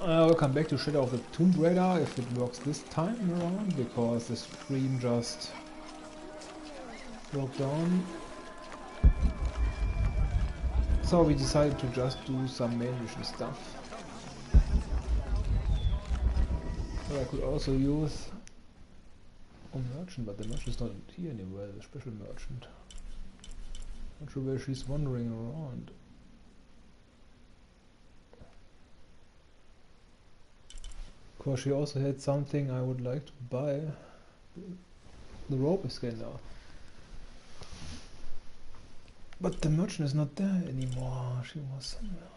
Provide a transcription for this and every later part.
I'll come back to Shadow of the Tomb Raider if it works this time around, because the stream just broke down. So we decided to just do some main mission stuff. But I could also use a merchant, but the merchant is not here anywhere, the special merchant. Not sure where she's wandering around. Of course, she also had something I would like to buy. The rope scanner. But the merchant is not there anymore. She was somewhere.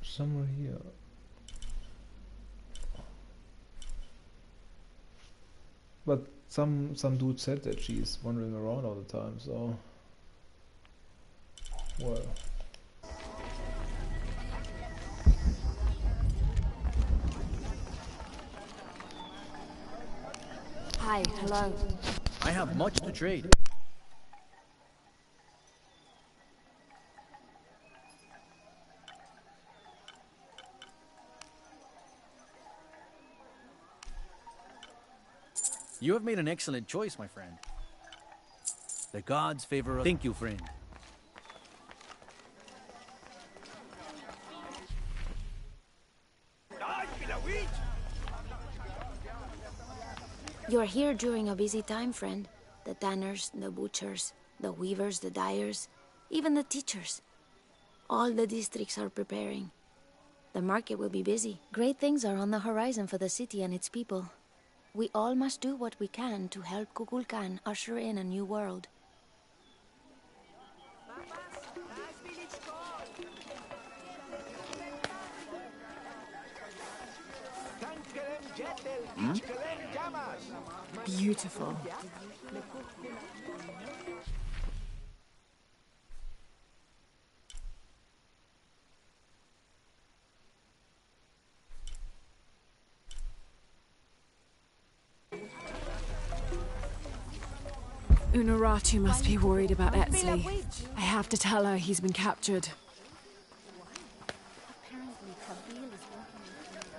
Somewhere here. But some dude said that she's wandering around all the time, so well. Hi, hello. I have much to trade. You have made an excellent choice, my friend. The gods favor us. Thank you, friend. You're here during a busy time, friend. The tanners, the butchers, the weavers, the dyers, even the teachers. All the districts are preparing. The market will be busy. Great things are on the horizon for the city and its people. We all must do what we can to help Kukulkan usher in a new world. Beautiful. Unuratu must be worried about Etzli. I have to tell her he's been captured.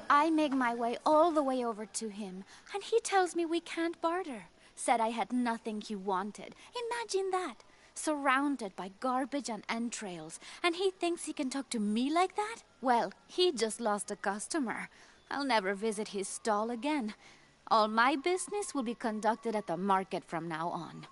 I make my way all the way over to him, and he tells me we can't barter. Said I had nothing he wanted. Imagine that. Surrounded by garbage and entrails, and he thinks he can talk to me like that? Well, he just lost a customer. I'll never visit his stall again. All my business will be conducted at the market from now on.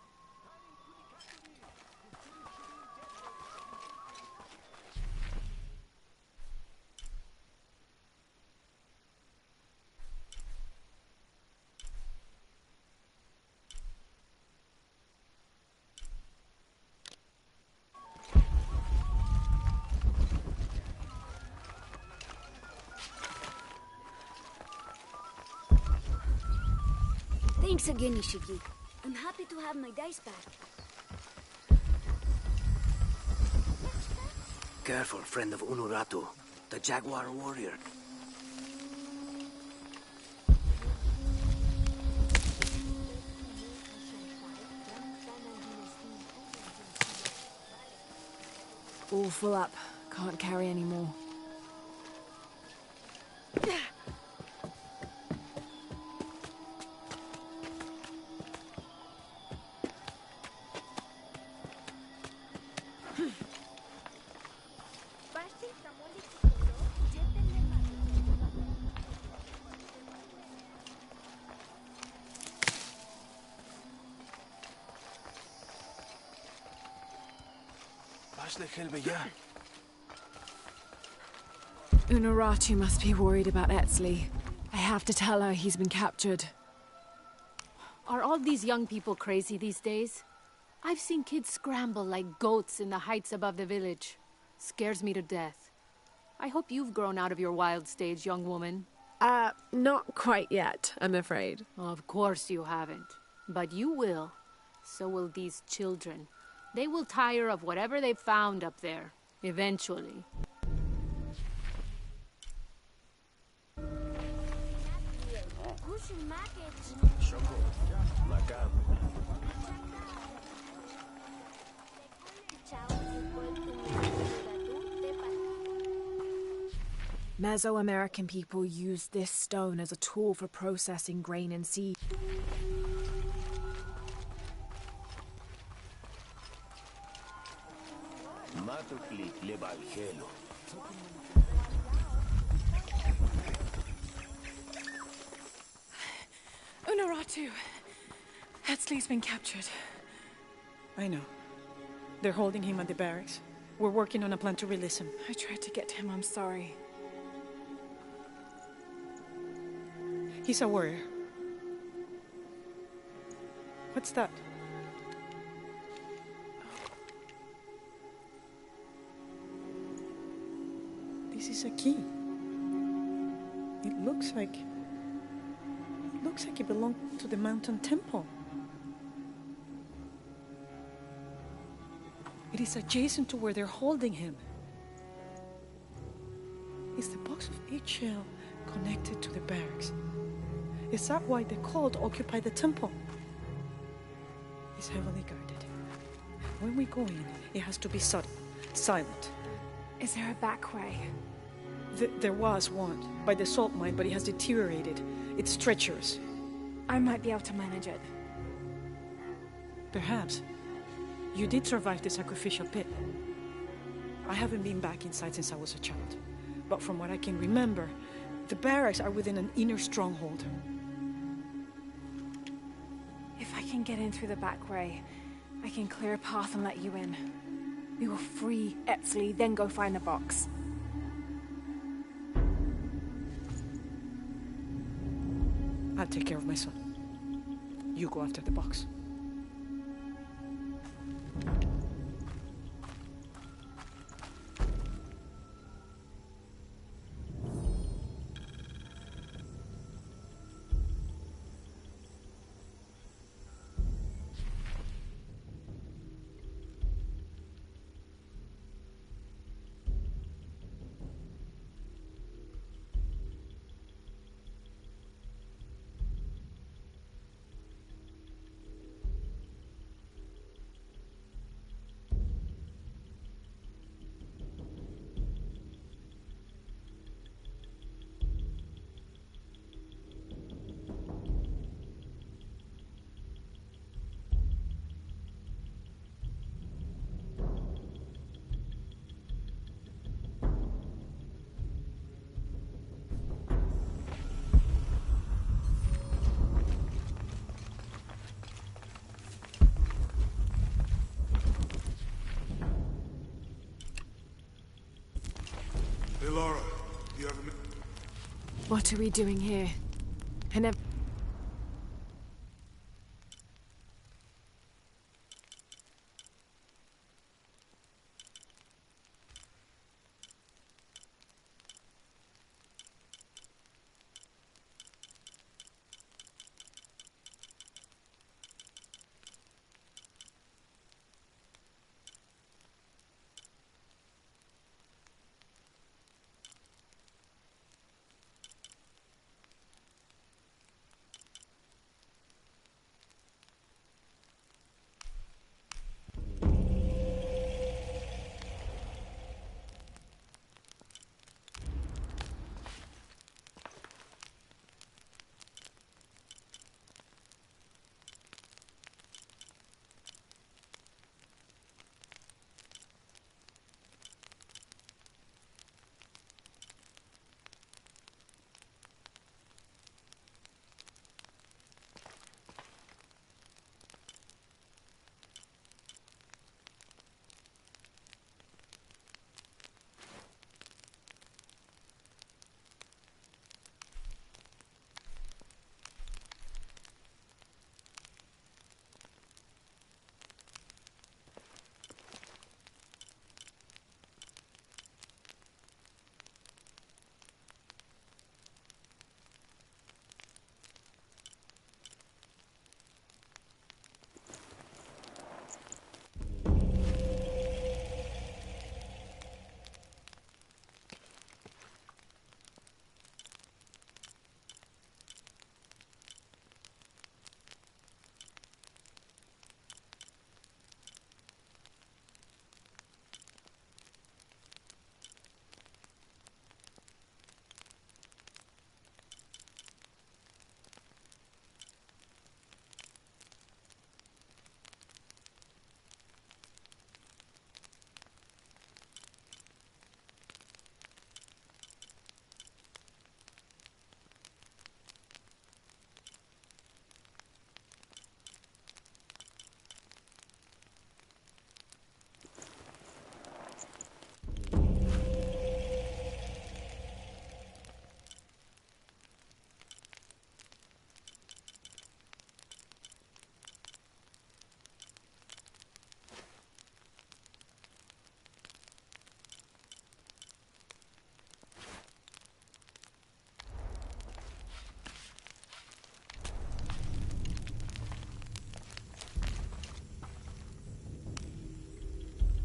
Thanks again, Ishiki. I'm happy to have my dice back. Careful, friend of Unuratu, the jaguar warrior. All full up. Can't carry any more. Unuratu must be worried about Etzli. I have to tell her he's been captured. Are all these young people crazy these days? I've seen kids scramble like goats in the heights above the village. Scares me to death. I hope you've grown out of your wild stage, young woman. Not quite yet, I'm afraid. Of course you haven't. But you will. So will these children. They will tire of whatever they've found up there. Eventually. Mesoamerican people used this stone as a tool for processing grain and seed. Unuratu! Hetzley's been captured. I know. They're holding him at the barracks. We're working on a plan to release him. I tried to get to him, I'm sorry. He's a warrior. What's that? This is a key. It looks like it belonged to the mountain temple. It is adjacent to where they're holding him. Is the box of HL connected to the barracks? Is that why the cult occupy the temple? It's heavily guarded. When we go in, it has to be subtle, silent. Is there a back way? There was one, by the salt mine, but it has deteriorated. It's treacherous. I might be able to manage it. Perhaps. You did survive the sacrificial pit. I haven't been back inside since I was a child. But from what I can remember, the barracks are within an inner stronghold. If I can get in through the back way, I can clear a path and let you in. We will free Etzley, then go find the box. I'll take care of my son. You go after the box. Hey, Laura, you have a minute? What are we doing here? I never...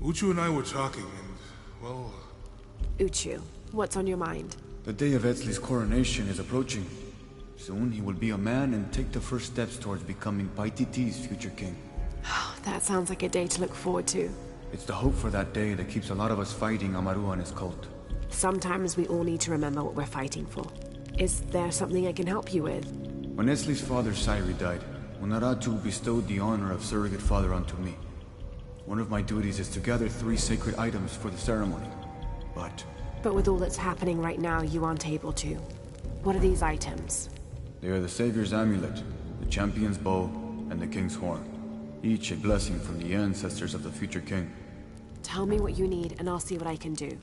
Uchu and I were talking, and, well... Uchu, what's on your mind? The day of Etzli's coronation is approaching. Soon he will be a man and take the first steps towards becoming Paititi's future king. That sounds like a day to look forward to. It's the hope for that day that keeps a lot of us fighting Amaru and his cult. Sometimes we all need to remember what we're fighting for. Is there something I can help you with? When Etzli's father Sairi died, Unaratu bestowed the honor of surrogate father onto me. One of my duties is to gather 3 sacred items for the ceremony. But with all that's happening right now, you aren't able to. What are these items? They are the Savior's amulet, the champion's bow, and the king's horn. Each a blessing from the ancestors of the future king. Tell me what you need, and I'll see what I can do.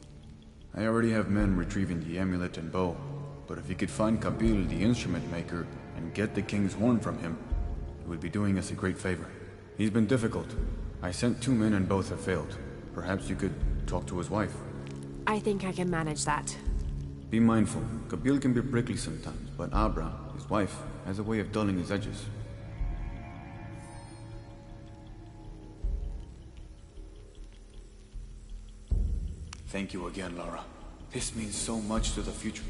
I already have men retrieving the amulet and bow, but if you could find Kabil, the instrument maker, and get the king's horn from him, you would be doing us a great favor. He's been difficult. I sent 2 men and both have failed. Perhaps you could talk to his wife. I think I can manage that. Be mindful. Kabil can be prickly sometimes, but Abra, his wife, has a way of dulling his edges. Thank you again, Lara. This means so much to the future.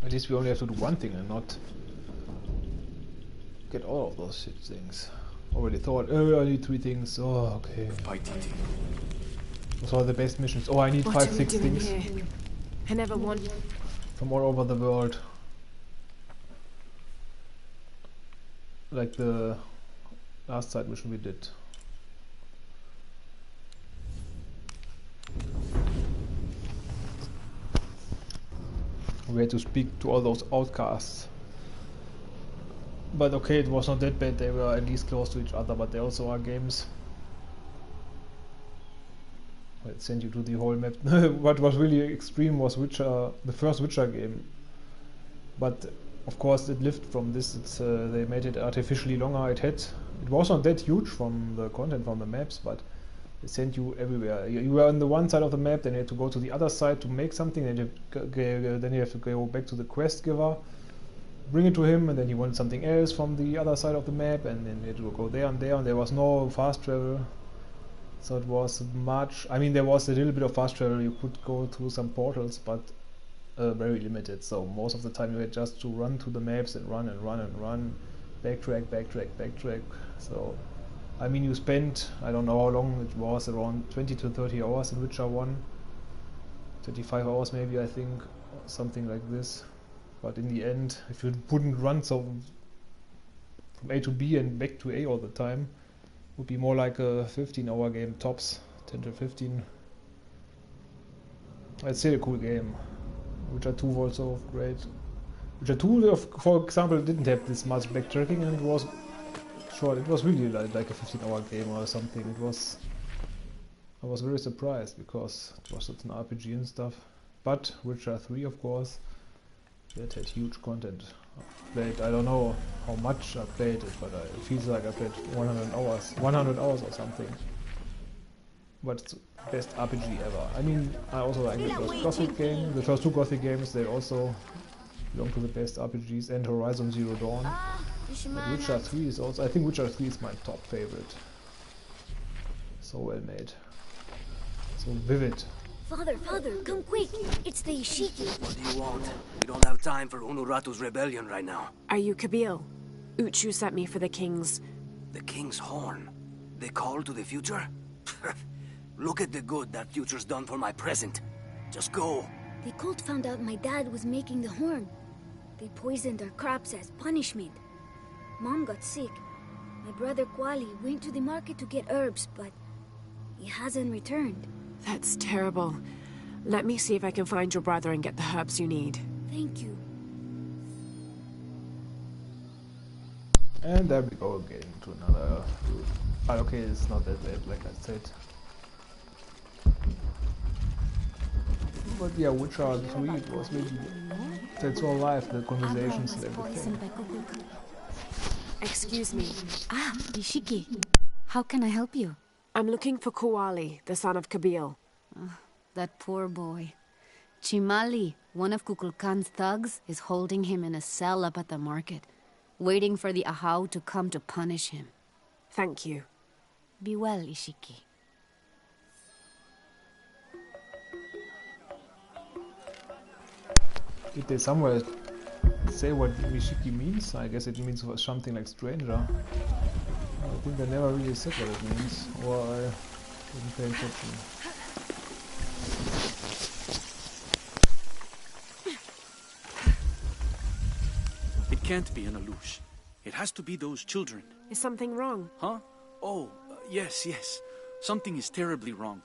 At least we only have to do one thing and not get all of those shit things. Already thought, oh, I need 3 things. Oh, okay. Paititi. Those are the best missions. Oh, I need 5, 6 things. Here? I never want... From all over the world. Like the last side mission we did. We had to speak to all those outcasts. But okay, it was not that bad, they were at least close to each other, but there also are games. It sent you to the whole map. What was really extreme was Witcher, the first Witcher game. But of course it lived from this, they made it artificially longer. It was not that huge from the content from the maps, but it sent you everywhere. You were on the one side of the map, then you had to go to the other side to make something, then you have to go back to the quest giver, bring it to him, and then he wanted something else from the other side of the map, and then you had to go there, and there was no fast travel. So it was much, I mean there was a little bit of fast travel, you could go through some portals, but very limited. So most of the time you had just to run to the maps and run and run and run, backtrack. So I mean you spent, I don't know how long it was, around 20 to 30 hours in Witcher 1, 25 hours maybe I think, something like this. But in the end, if you wouldn't run so from A to B and back to A all the time, would be more like a 15-hour game tops, 10 to 15. It's still a cool game. Witcher 2 was also great. Witcher 2, for example, didn't have this much backtracking and it was short. It was really like a 15-hour game or something. I was very surprised because it was such an RPG and stuff. But Witcher 3, of course, that had huge content. Played, I don't know how much I played it, but it feels like I played 100 hours or something. But it's the best RPG ever. I mean, I also like the first Gothic game, the first 2 Gothic games, they also belong to the best RPGs, and Horizon Zero Dawn. But Witcher 3 is also, I think Witcher 3 is my top favorite. So well made. So vivid. Father, come quick! It's the Ishiki. What do you want? We don't have time for Unuratu's rebellion right now. Are you Kabil? Uchu sent me for the king's... The king's horn? The call to the future? Look at the good that future's done for my present. Just go. The cult found out my dad was making the horn. They poisoned our crops as punishment. Mom got sick. My brother Kwali went to the market to get herbs, but he hasn't returned. That's terrible. Let me see if I can find your brother and get the herbs you need. Thank you. And there we go again to another route. But okay, it's not that bad, like I said. But yeah, Witcher 3, it was really... That's all live, the conversations and everything. Excuse me. Ah, Ishiki. How can I help you? I'm looking for Kuali, the son of Kabil. That poor boy. Chimali, one of Kukulkan's thugs, is holding him in a cell up at the market, waiting for the Ahau to come to punish him. Thank you. Be well, Ishiki. Did they somewhere say what Mishiki means? I guess it means something like stranger. I think they never really said what it means, or I didn't pay attention. It can't be an Alush. It has to be those children. Is something wrong? Huh? Oh, yes. Something is terribly wrong.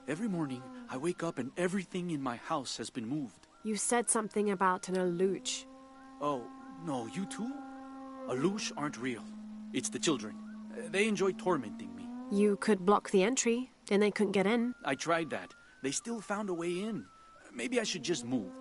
Every morning, I wake up and everything in my house has been moved. You said something about an Aluch. Oh, no, you too? Alush aren't real. It's the children. They enjoy tormenting me. You could block the entry, then they couldn't get in. I tried that. They still found a way in. Maybe I should just move.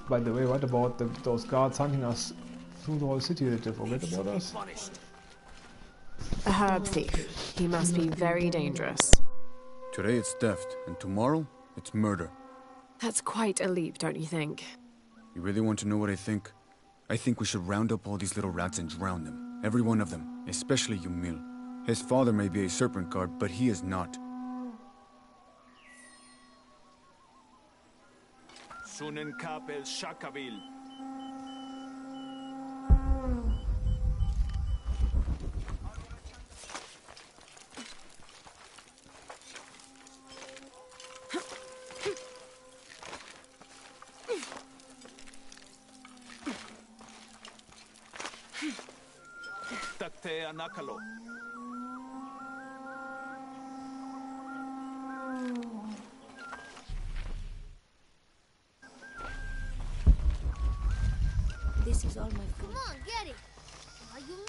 By the way, what about those guards hunting us through the whole city? Did they forget about us? A herb thief. He must be very dangerous. Today it's theft, and tomorrow it's murder. That's quite a leap, don't you think? You really want to know what I think? I think we should round up all these little rats and drown them. Every one of them, especially Yumil. His father may be a serpent guard, but he is not. Sunen kapel shakavil. Takte anakalo. This is all my food. Come on, get it. Are you?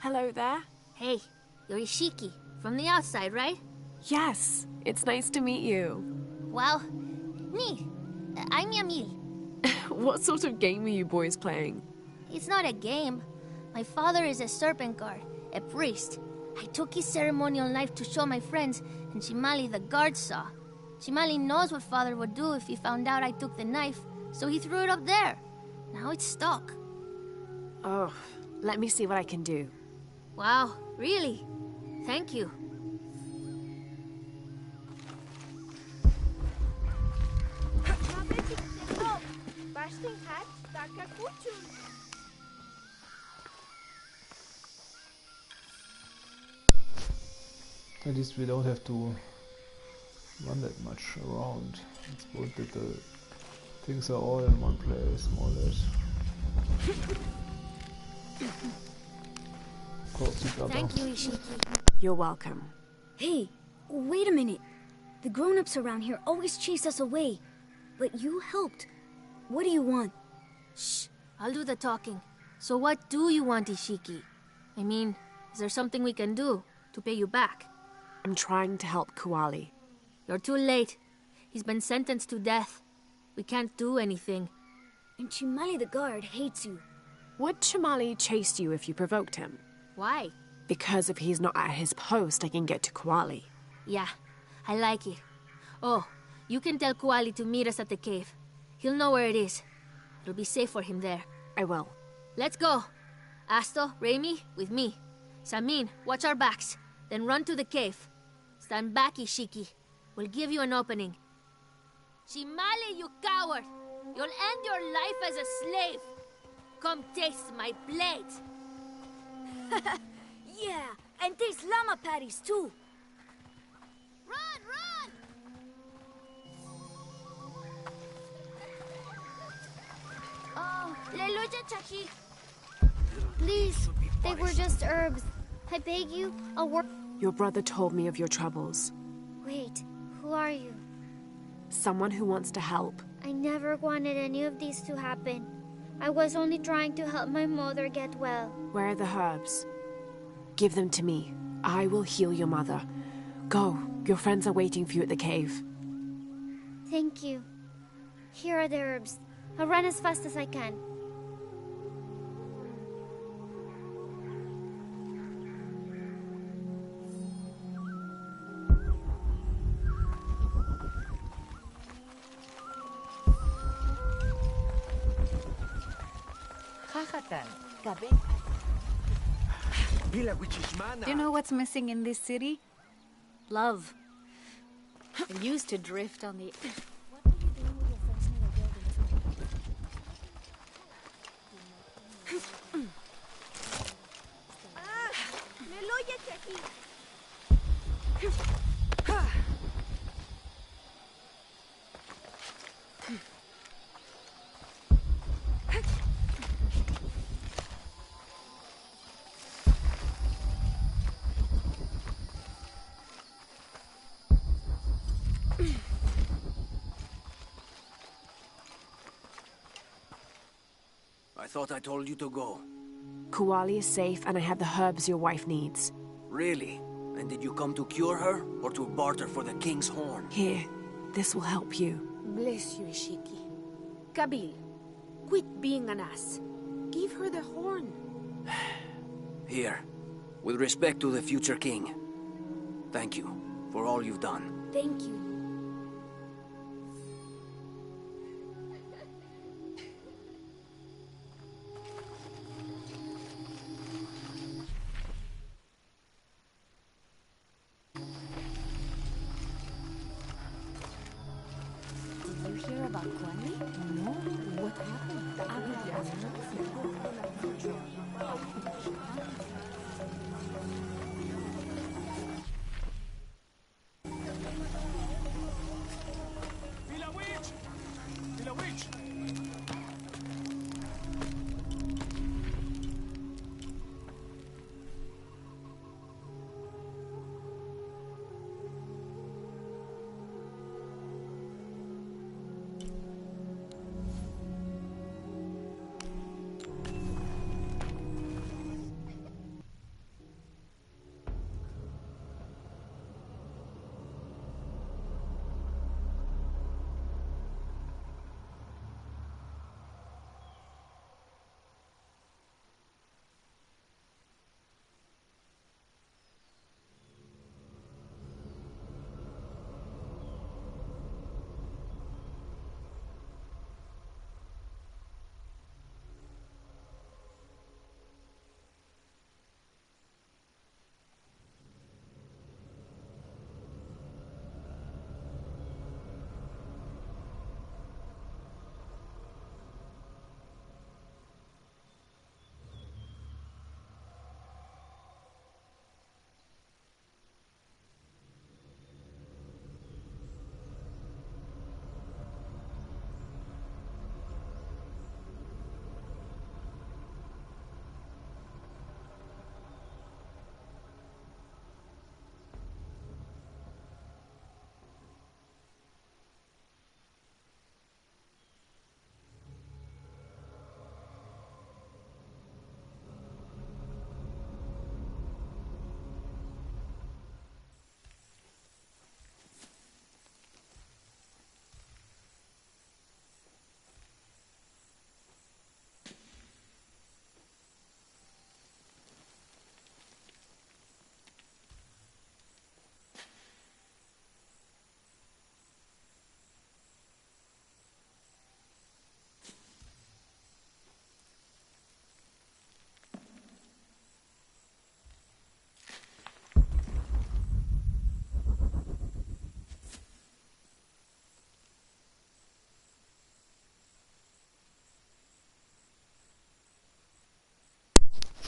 Hello there. Hey, you're Ishiki. From the outside, right? Yes, it's nice to meet you. Well, me. I'm Yamil. What sort of game are you boys playing? It's not a game. My father is a serpent guard, a priest. I took his ceremonial knife to show my friends, and Shimali the guard saw. Shimali knows what father would do if he found out I took the knife, so he threw it up there. Now it's stuck. Oh, let me see what I can do. Wow, really? Thank you. At least we don't have to run that much around. It's good that the things are all in one place, more or less. course, each other. Thank you, Ishiki. You're welcome. Hey, wait a minute. The grown-ups around here always chase us away. But you helped. What do you want? Shh, I'll do the talking. So what do you want, Ishiki? I mean, is there something we can do to pay you back? I'm trying to help Kuali. You're too late. He's been sentenced to death. We can't do anything. And Chimali the guard hates you. Would Chimali chase you if you provoked him? Why? Because if he's not at his post, I can get to Kuali. Yeah, I like it. Oh, you can tell Kuali to meet us at the cave. He'll know where it is. It'll be safe for him there. I will. Let's go. Asto, Raimi, with me. Samin, watch our backs. Then run to the cave. Stand back, Ishiki. We'll give you an opening. Chimali, you coward! You'll end your life as a slave. Come taste my blade. Yeah, and taste llama patties too. Run, run! Oh, Leluja Chachi. Please, they were just herbs. I beg you, I'll work. Your brother told me of your troubles. Wait, who are you? Someone who wants to help. I never wanted any of these to happen. I was only trying to help my mother get well. Where are the herbs? Give them to me. I will heal your mother. Go. Your friends are waiting for you at the cave. Thank you. Here are the herbs. I'll run as fast as I can. Do you know what's missing in this city? Love. I used to drift on the... I thought I told you to go. Kuali is safe and I have the herbs your wife needs. Really? And did you come to cure her, or to barter for the king's horn? Here, this will help you. Bless you, Ishiki. Kabil, quit being an ass. Give her the horn. Here, with respect to the future king. Thank you for all you've done. Thank you. Did you hear about Kwani? No. What happened?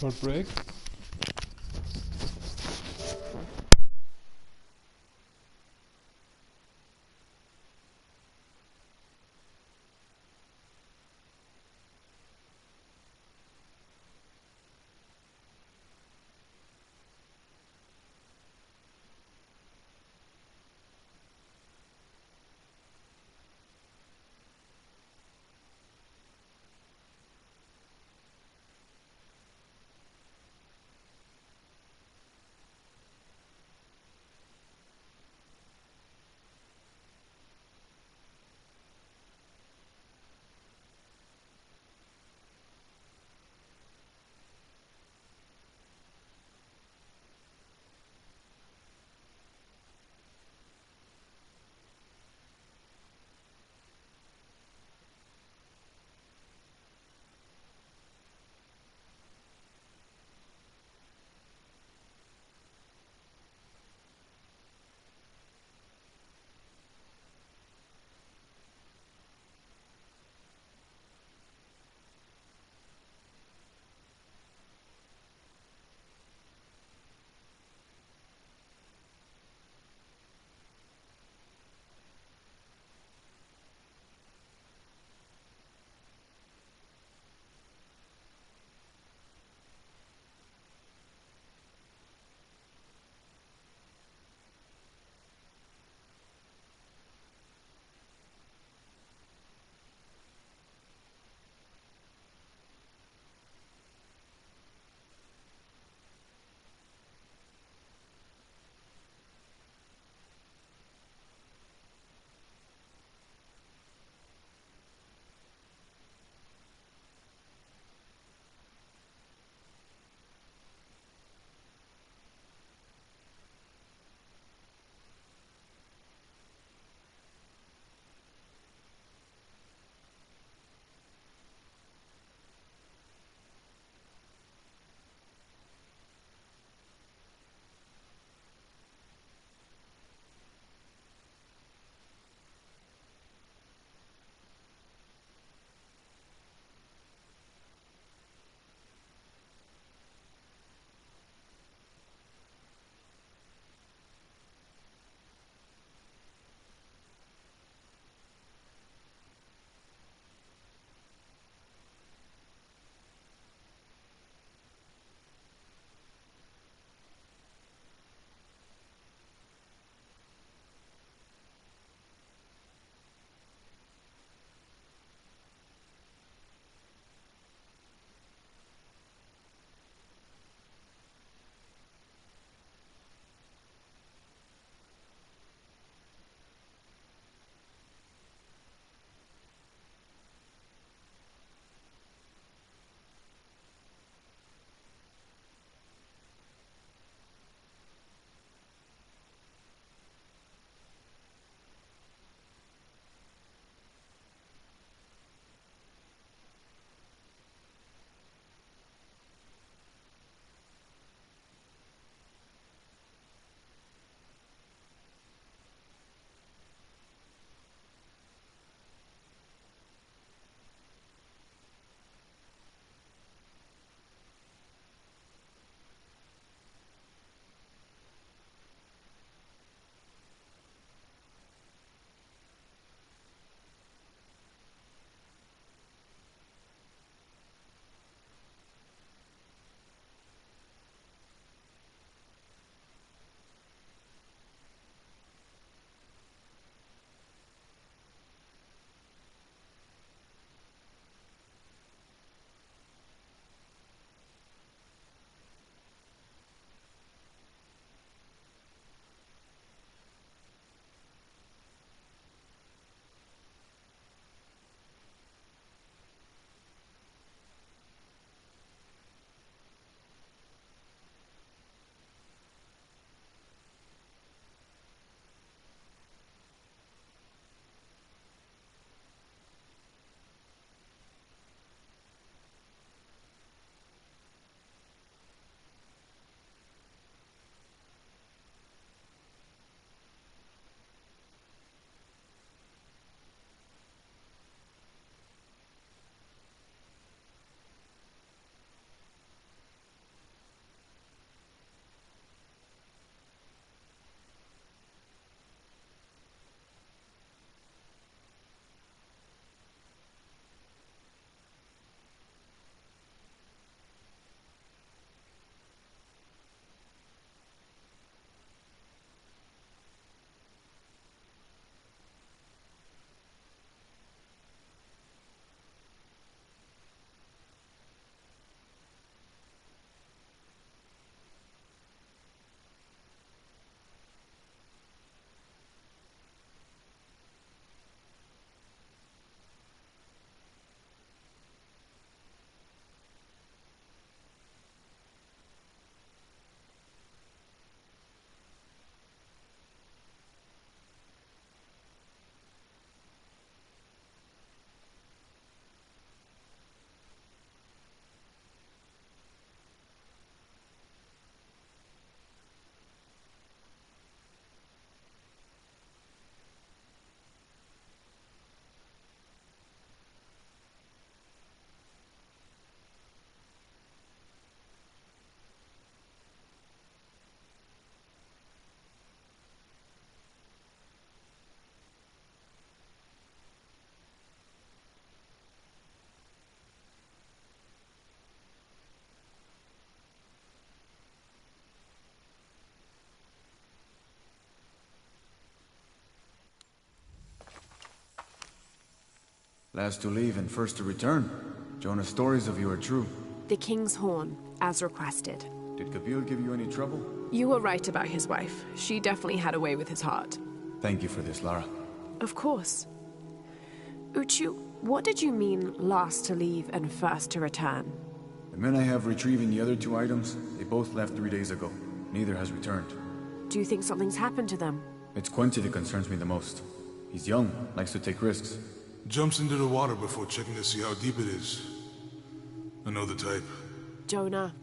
Short break. Last to leave and first to return. Jonah's stories of you are true. The King's Horn, as requested. Did Kabil give you any trouble? You were right about his wife. She definitely had a way with his heart. Thank you for this, Lara. Of course. Uchu, what did you mean last to leave and first to return? The men I have retrieving the other 2 items, they both left 3 days ago. Neither has returned. Do you think something's happened to them? It's Quincy that concerns me the most. He's young, likes to take risks. Jumps into the water before checking to see how deep it is. I know the type. Jonah.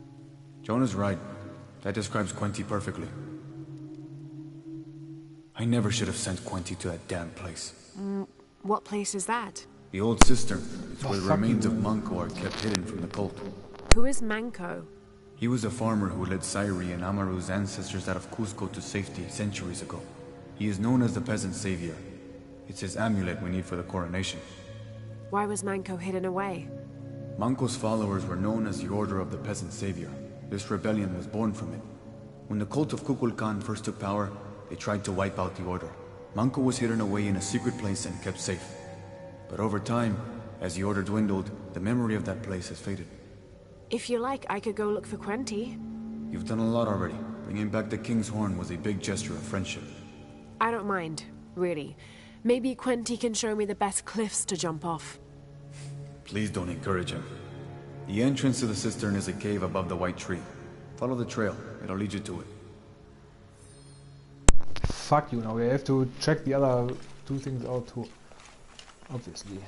Jonah's right. That describes Quincy perfectly. I never should have sent Quincy to that damn place. What place is that? The old cistern. It's where the remains of Manco are kept hidden from the cult. Who is Manco? He was a farmer who led Sairi and Amaru's ancestors out of Cusco to safety centuries ago. He is known as the peasant savior. It's his amulet we need for the coronation. Why was Manco hidden away? Manco's followers were known as the Order of the Peasant Savior. This rebellion was born from it. When the cult of Kukulkan first took power, they tried to wipe out the order. Manco was hidden away in a secret place and kept safe. But over time, as the order dwindled, the memory of that place has faded. If you like, I could go look for Quenti. You've done a lot already. Bringing back the King's Horn was a big gesture of friendship. I don't mind, really. Maybe Quenti can show me the best cliffs to jump off. Please don't encourage him. The entrance to the cistern is a cave above the white tree. Follow the trail. It'll lead you to it. Fuck you, now we have to check the other 2 things out too. Obviously.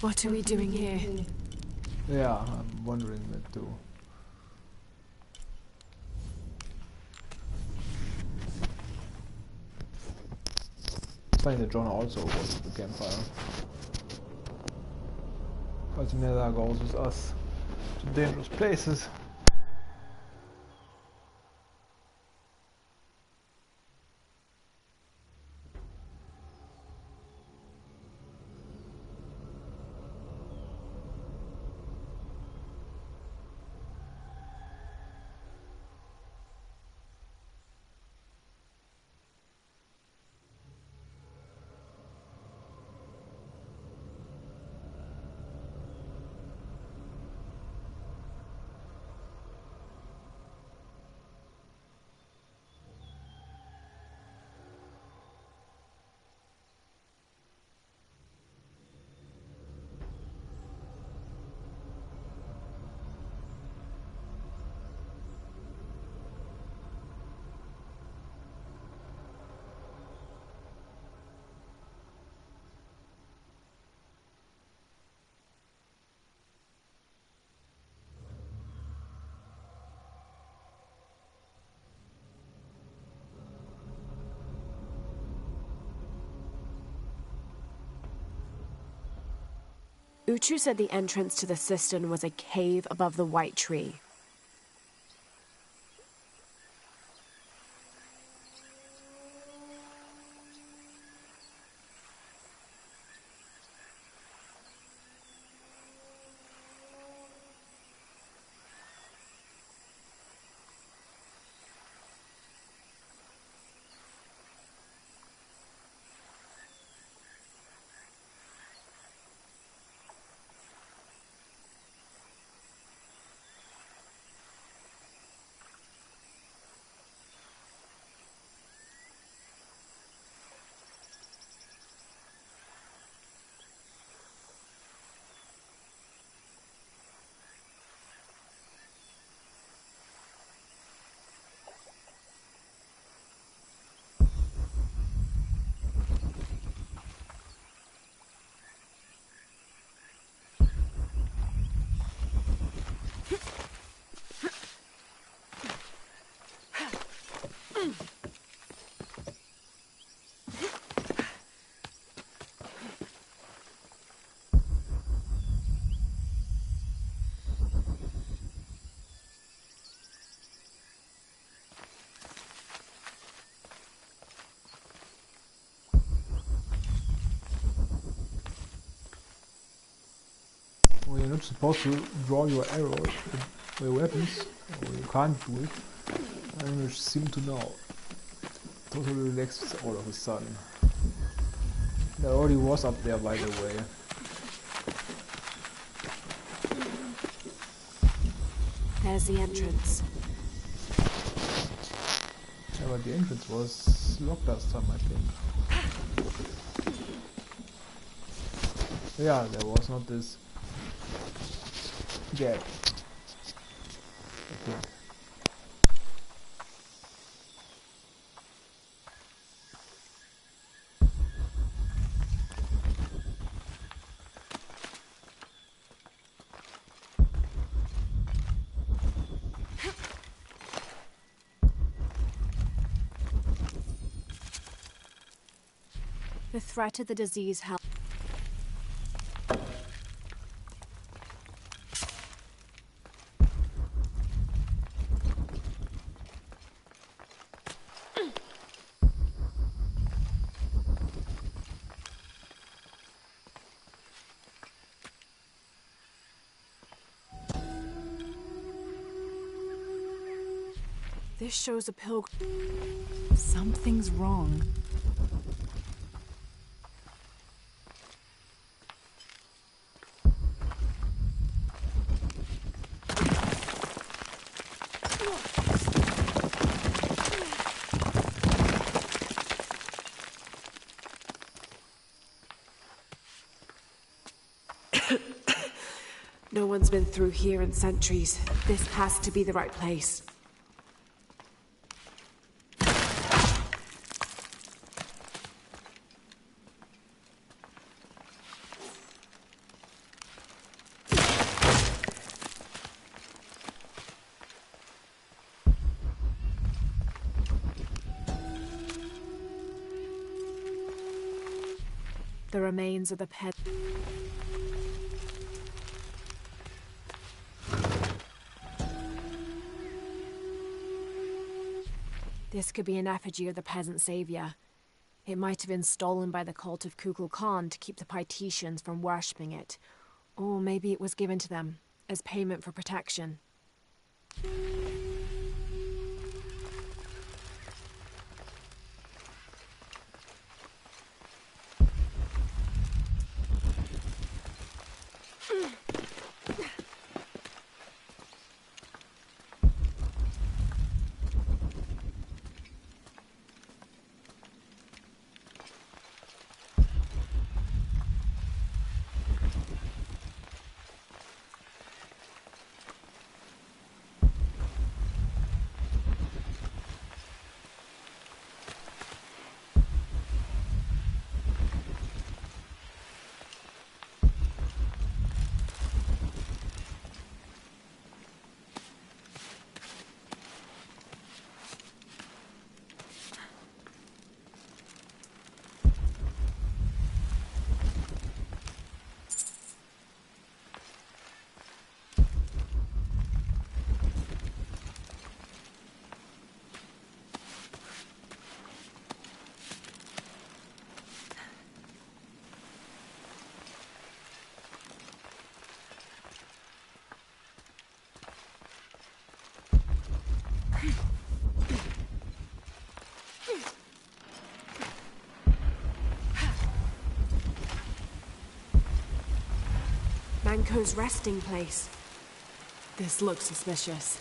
What are we doing here? Yeah, I'm wondering that too. It's funny that Jonah also was at the campfire. But he never goes with us to dangerous places. Uchu said the entrance to the cistern was a cave above the white tree. not supposed to draw your arrows, your weapons, or you can't do it. I seem to know. Totally relaxed all of a sudden. There already was up there, by the way. There's the entrance. Yeah, but the entrance was locked last time, I think. Yeah, there was not this gap. I think. The threat of the disease helped. This shows a pilgrim. Something's wrong. No one's been through here in centuries. This has to be the right place. The remains of the pet. This could be an effigy of the peasant savior. It might have been stolen by the cult of Kukulkan Khan to keep the Paititians from worshipping it. Or maybe it was given to them as payment for protection. Manco's resting place. This looks suspicious.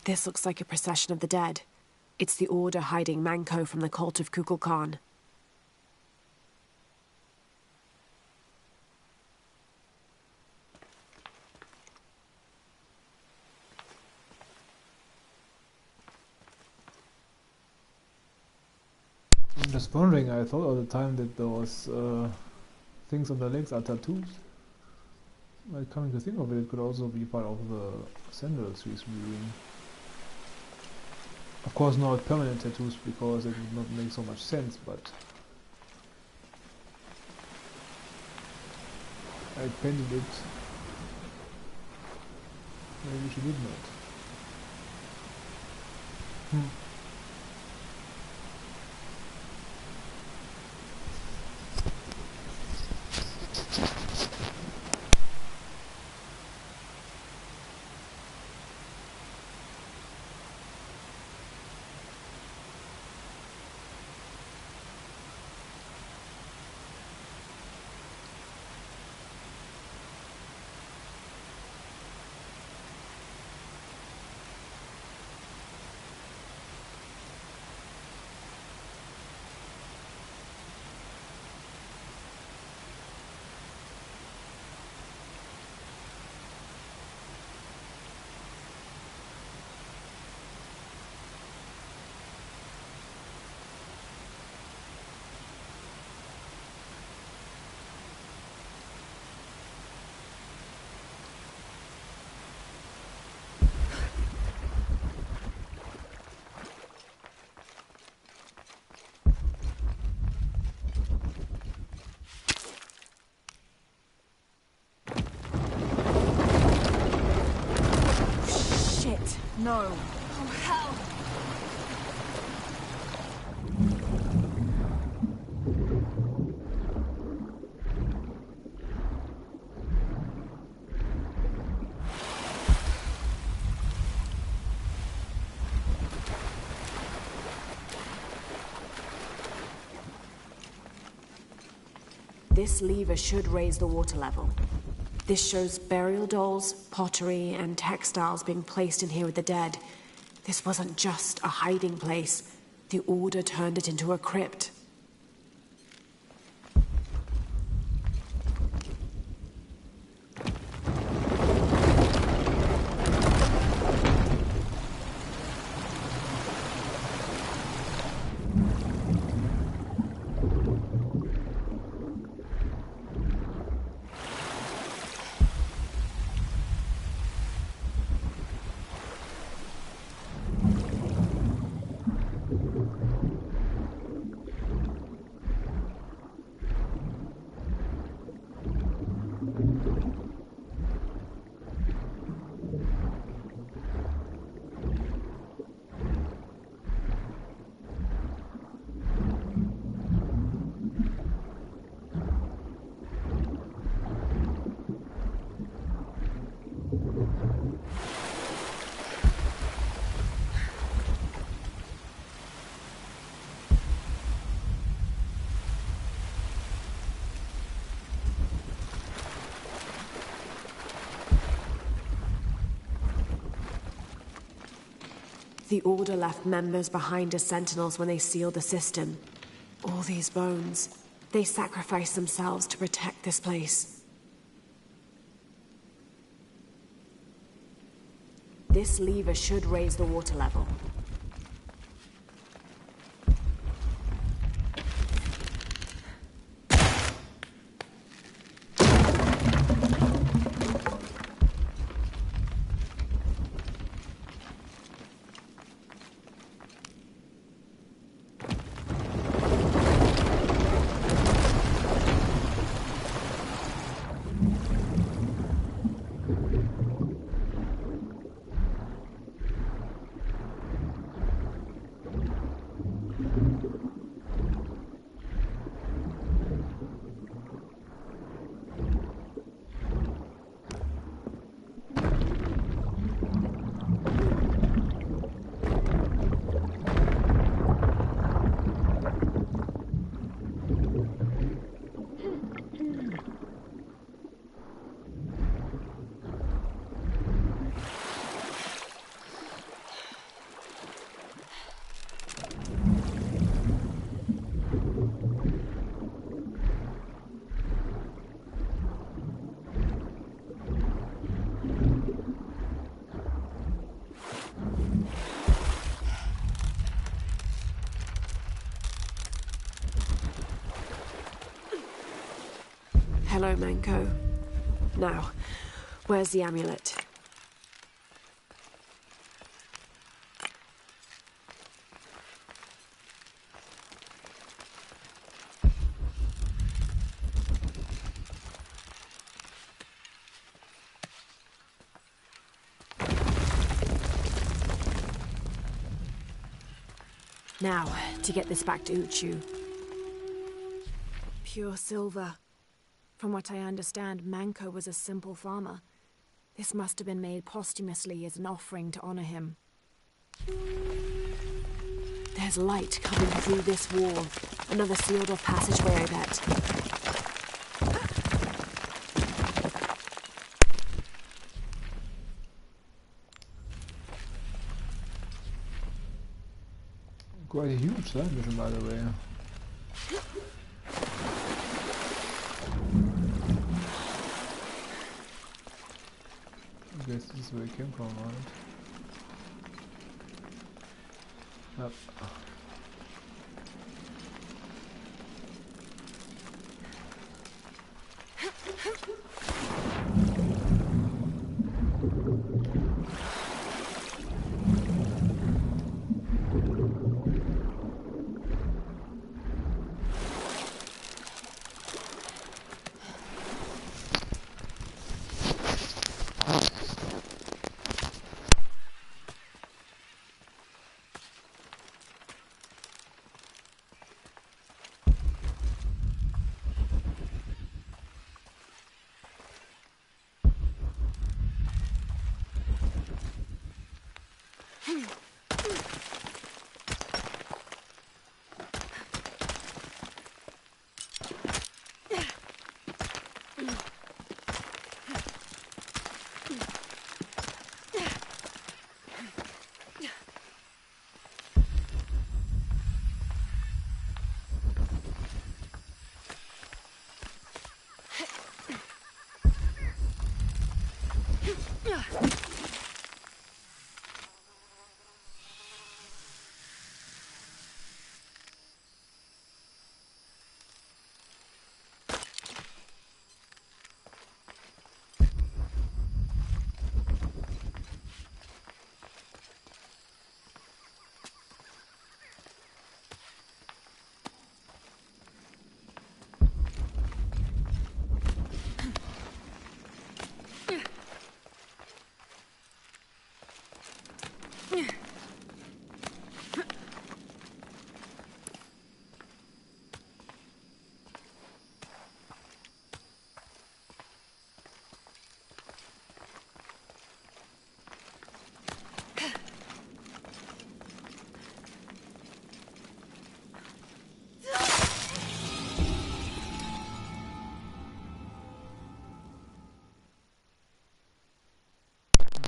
This looks like a procession of the dead. It's the Order hiding Manco from the cult of Kukulkan. I'm just wondering, I thought all the time that those things on the legs are tattoos. Like, coming to think of it, it could also be part of the sandals she's wearing. Of course not permanent tattoos, because it would not make so much sense, but I painted it. Maybe she did not. No. Oh, hell! This lever should raise the water level. This shows burial dolls, pottery, and textiles being placed in here with the dead. This wasn't just a hiding place. The Order turned it into a crypt. The Order left members behind as sentinels when they sealed the system. All these bones, they sacrificed themselves to protect this place. This lever should raise the water level. Hello, Manko. Now, where's the amulet? Now, to get this back to Uchu. Pure silver. From what I understand, Manko was a simple farmer. This must have been made posthumously as an offering to honor him. There's light coming through this wall. Another sealed-off passageway, I bet. Quite a huge side mission, by the way. I guess this is where it came from, right? Yep.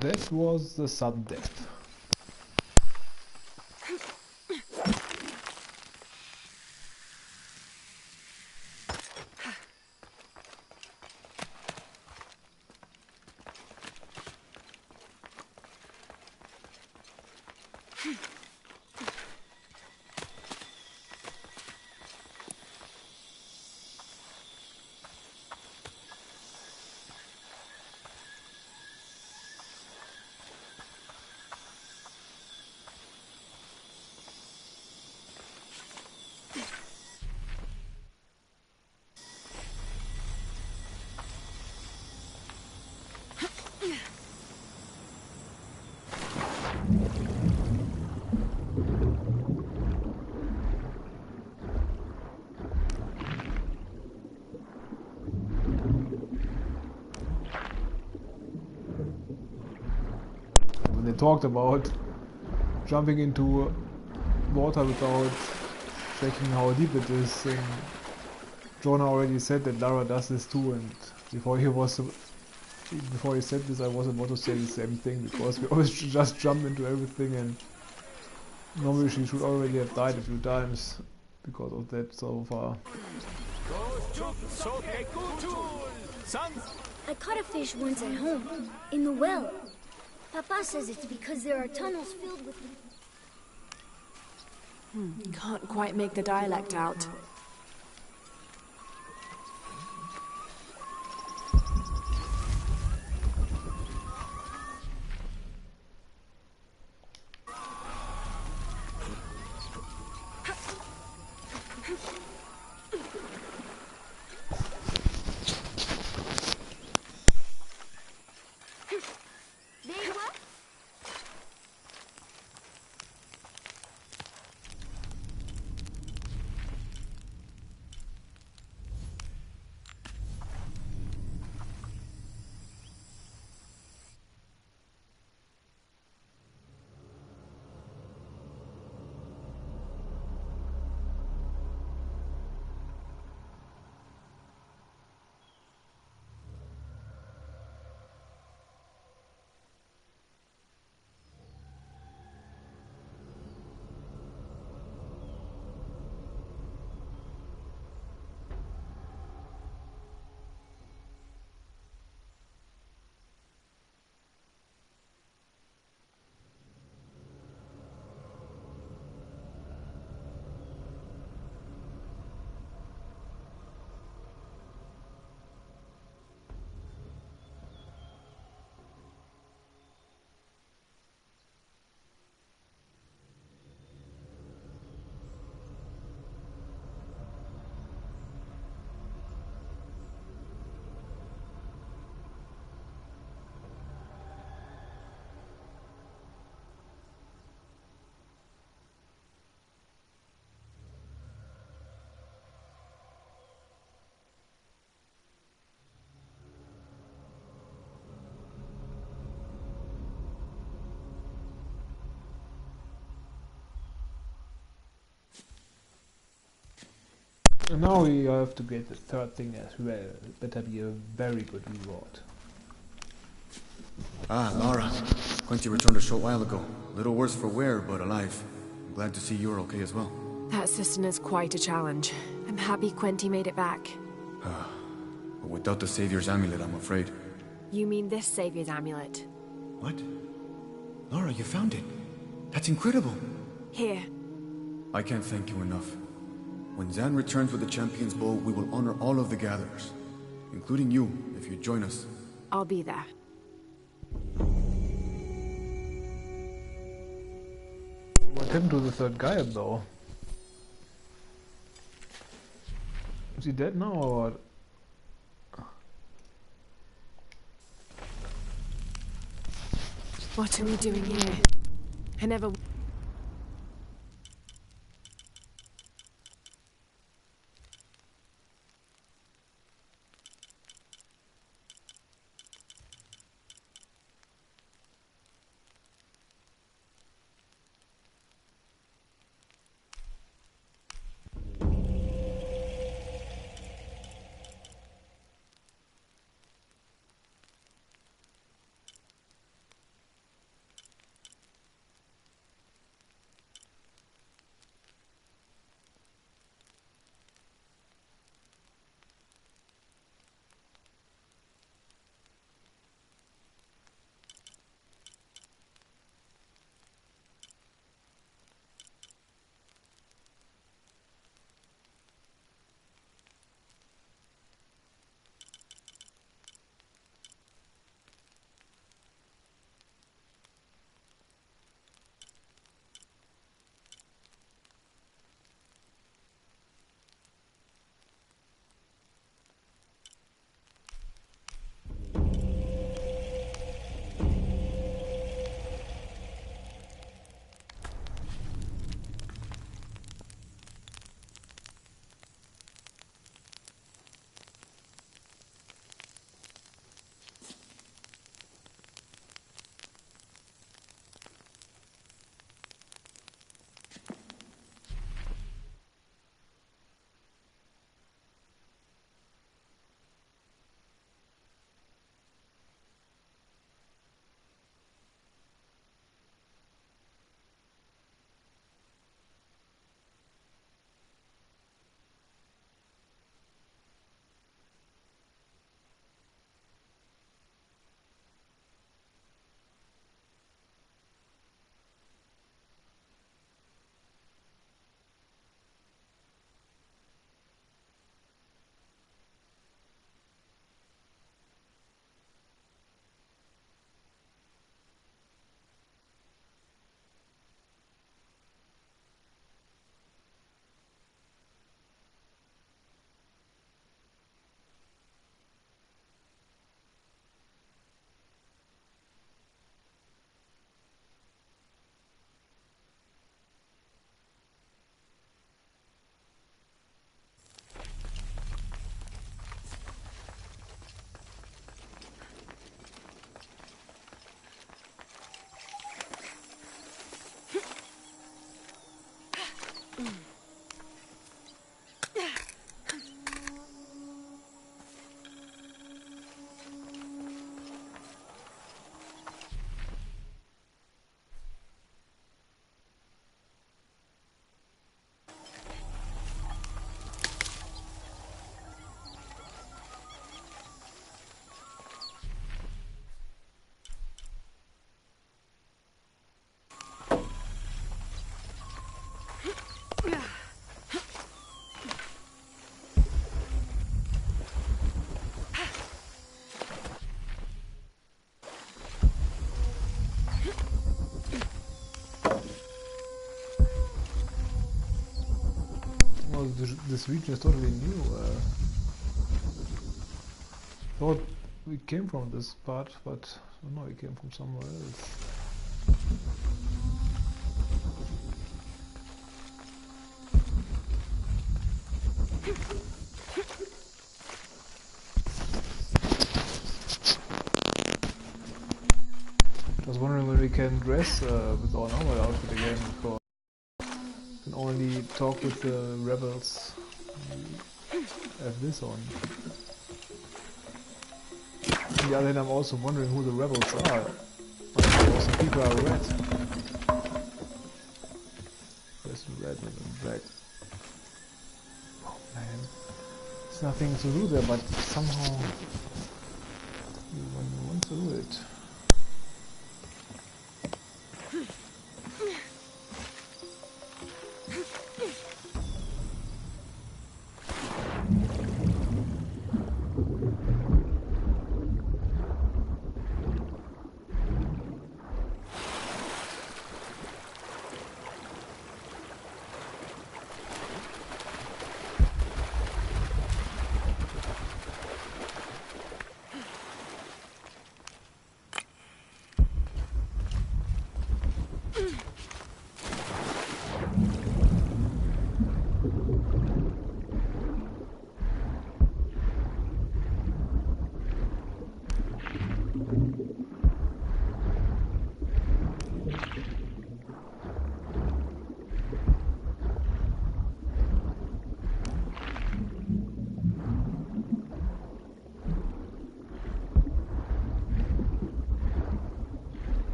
That was the sudden death. They talked about jumping into water without checking how deep it is, and Jonah already said that Lara does this too, and before he said this I was about to say the same thing, because we always just jump into everything, and normally she should already have died a few times because of that so far. I caught a fish once at home, in the well. Papa says it's because there are tunnels filled with... Can't quite make the dialect out. And now we have to get the third thing as well. It better be a very good reward. Ah, Lara. Quincy returned a short while ago. Little worse for wear, but alive. I'm glad to see you're okay as well. That system is quite a challenge. I'm happy Quenty made it back. But without the Savior's amulet, I'm afraid. You mean this Savior's amulet? What? Lara, you found it. That's incredible. Here. I can't thank you enough. When Zan returns with the Champion's Bow, we will honor all of the gatherers. Including you, if you join us. I'll be there. What happened to the third guy though? Is he dead now or what? What are we doing here? I never... This region is totally new. Thought we came from this part, but no, we came from somewhere else. I was wondering when we can dress with our normal outfit again, because we can only talk with the rebels. have this on. Yeah, then I'm also wondering who the rebels are. Also, people are red. There's red and black. Oh man, there's nothing to do there, but somehow you want to do it.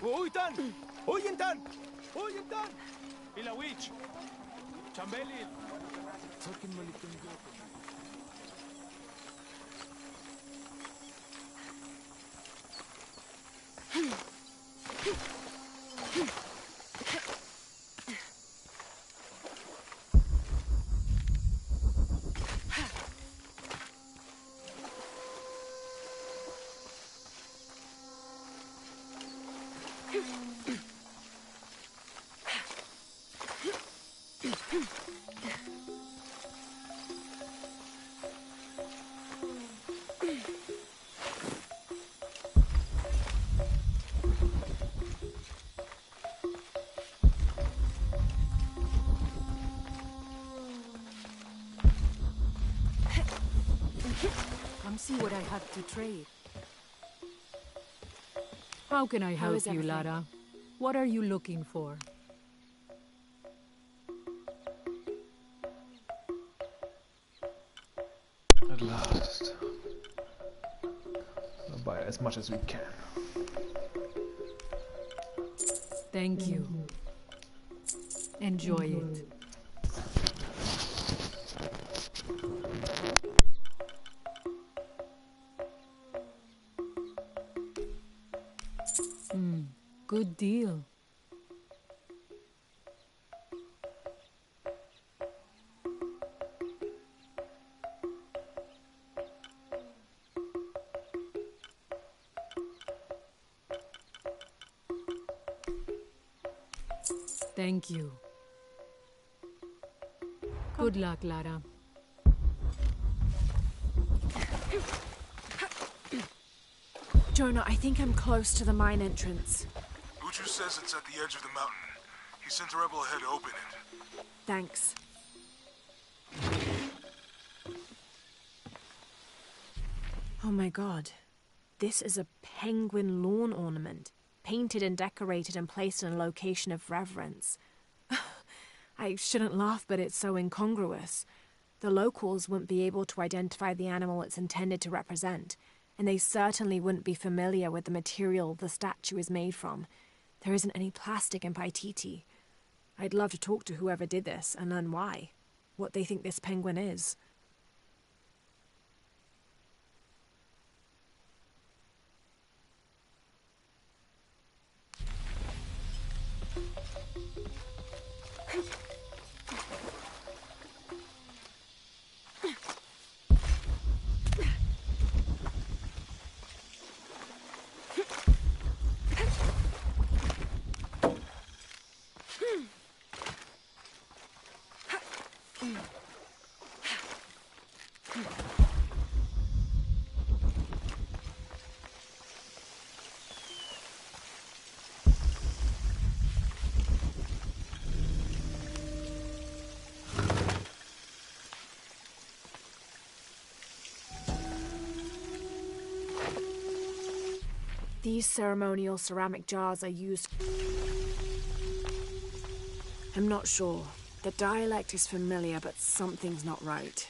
Uytan! Uyintan! Uyintan! Ilawich! Chambelil! Fucking malitung Come see what I have to trade. How can I help you, Lara? What are you looking for? At last. We'll buy as much as we can. Thank you. Enjoy it. Good deal. Thank you. Good luck, Lara. Jonah, I think I'm close to the mine entrance. Uchu says it's at the edge of the mountain. He sent a rebel ahead to open it. Thanks. Oh my god. This is a penguin lawn ornament, painted and decorated and placed in a location of reverence. I shouldn't laugh, but it's so incongruous. The locals wouldn't be able to identify the animal it's intended to represent, and they certainly wouldn't be familiar with the material the statue is made from. There isn't any plastic in Paititi. I'd love to talk to whoever did this and learn why, what they think this penguin is. These ceremonial ceramic jars are used... I'm not sure. The dialect is familiar, but something's not right.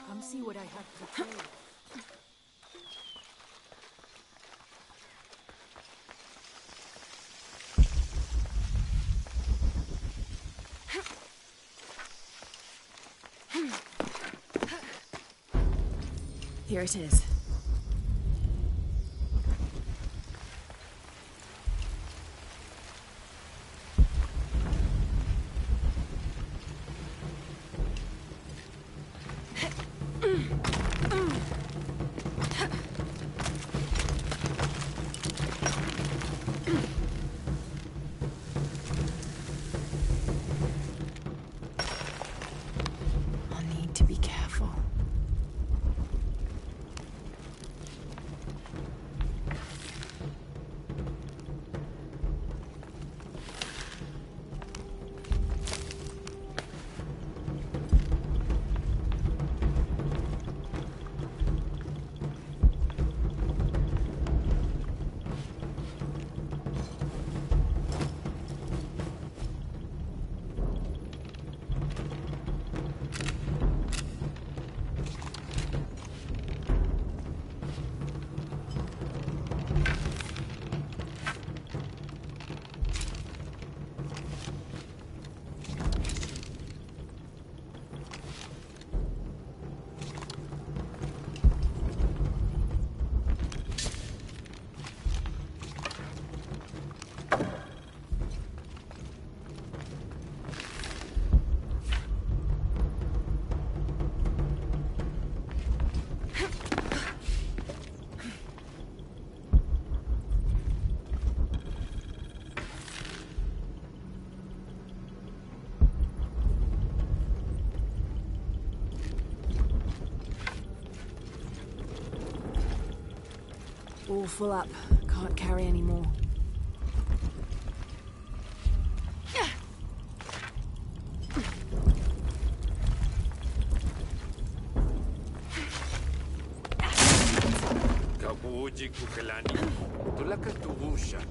Come see what I have prepared. Here it is. I'll need to be careful. All full up. Can't carry any more. Kabuji kukelani. Tulaka tuusha.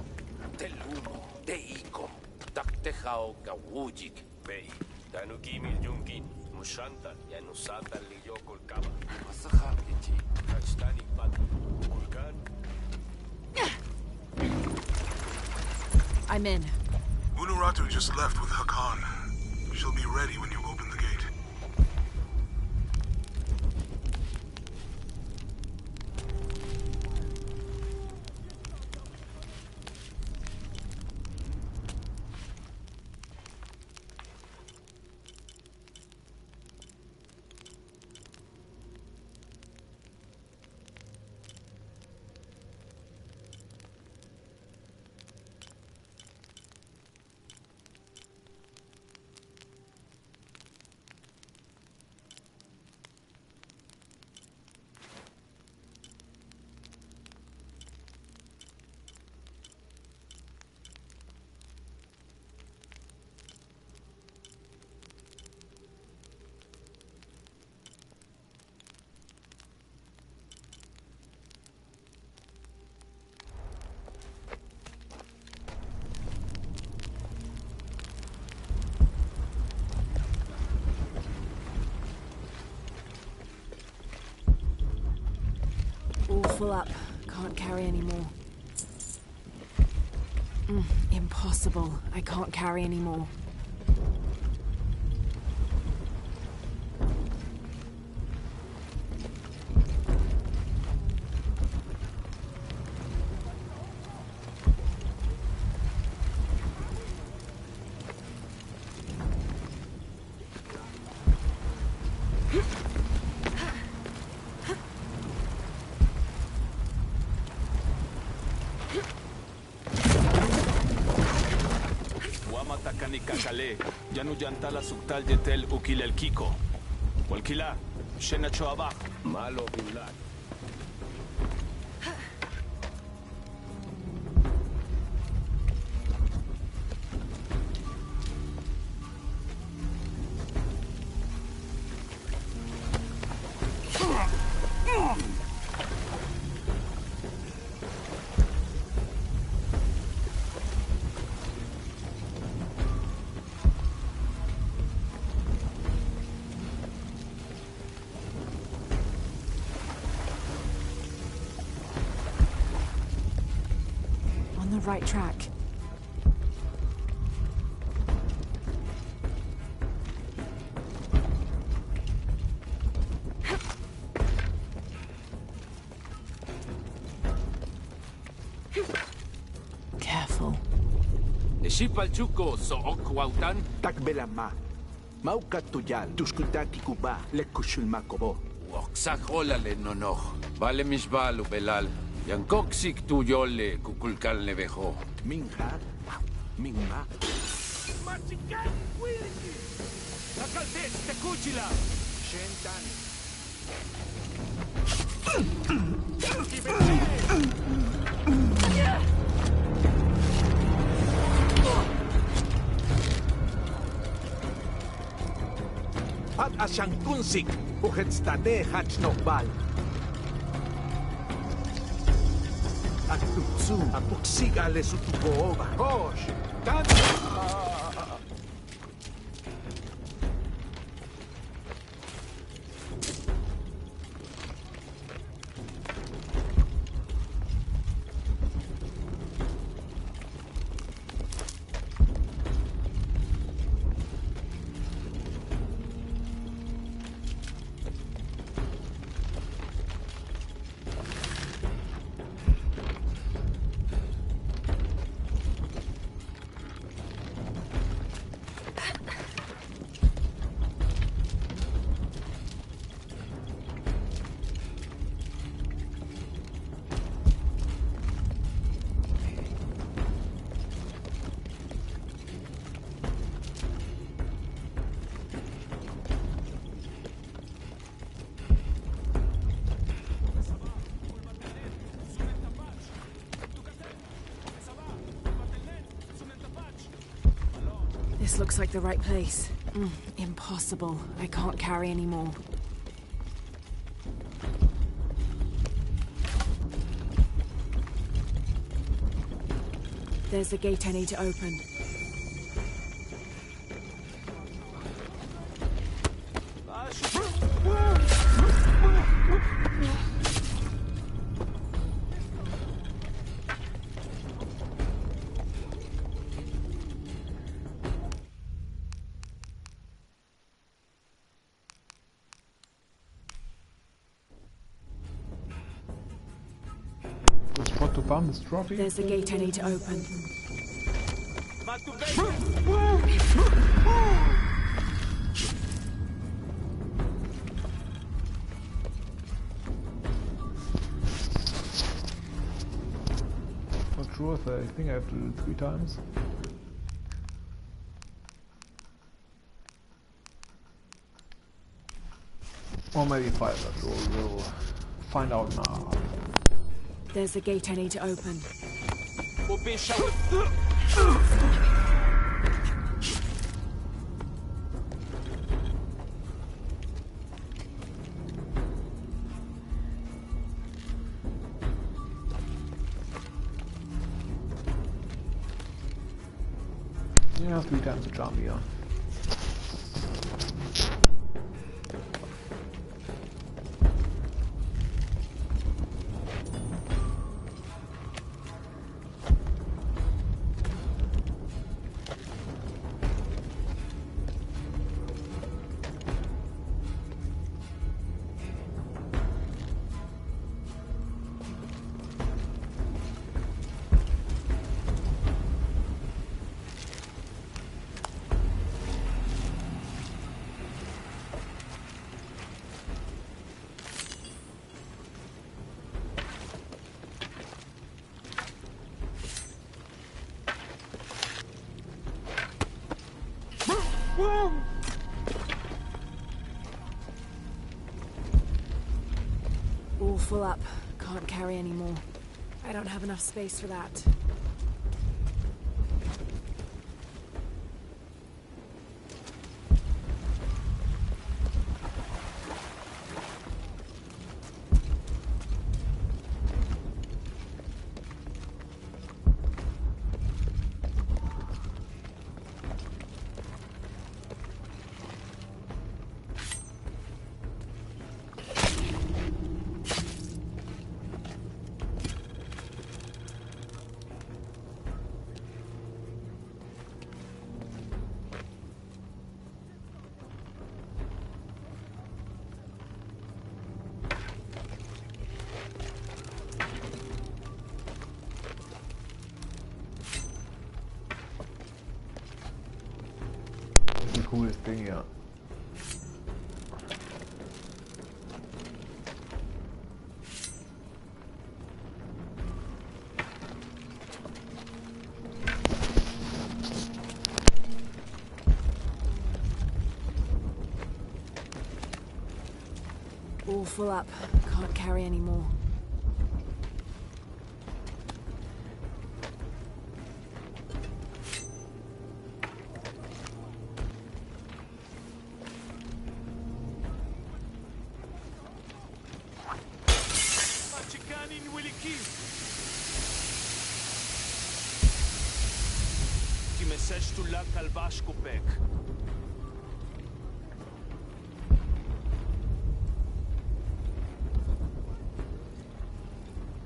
Telumo. Teiko. Taktehao kawujik. Bei. Tanuki miljunkin. Mushanta. Yanusata liyoko kaba. Masaha iti. Kachstani pat. Kulkan. I'm in. Unuratu just left with Hakan. She'll be ready when you open the gate. All full up. Can't carry any more. Impossible. I can't carry any more. takani kakale. Yanu yantala suktal yetel ukil el kiko. Walkila, shena choabak. Malo bilak. On the right track. Careful. Shipal chuko so okwautan. Takbelama. Maukat tuyal, tuskutaki kuba, lekushul makobo. Oksajolale nono. Vale misbalu belal. Yankoksik tuyole kukulkal nevejo. Minha, Mingma. Machikan, Wilki! Nakaltes, tekuchila. Shentan. At asyang kunsik, uhetstade hachnokbal. At tutsu, at uksigale sutubooba. Hosh, tan... This looks like the right place. Impossible. I can't carry any more. There's the gate I need to open. Spot to farm this trophy. There's the gate I need to open. Not sure if I think I have to do it 3 times. Or maybe 5, but we'll find out now. There's the gate I need to open. Yeah, 3 times the charm here. All full up. Can't carry any more. I don't have enough space for that. That's the coolest thing, yeah. All full up. Can't carry any more.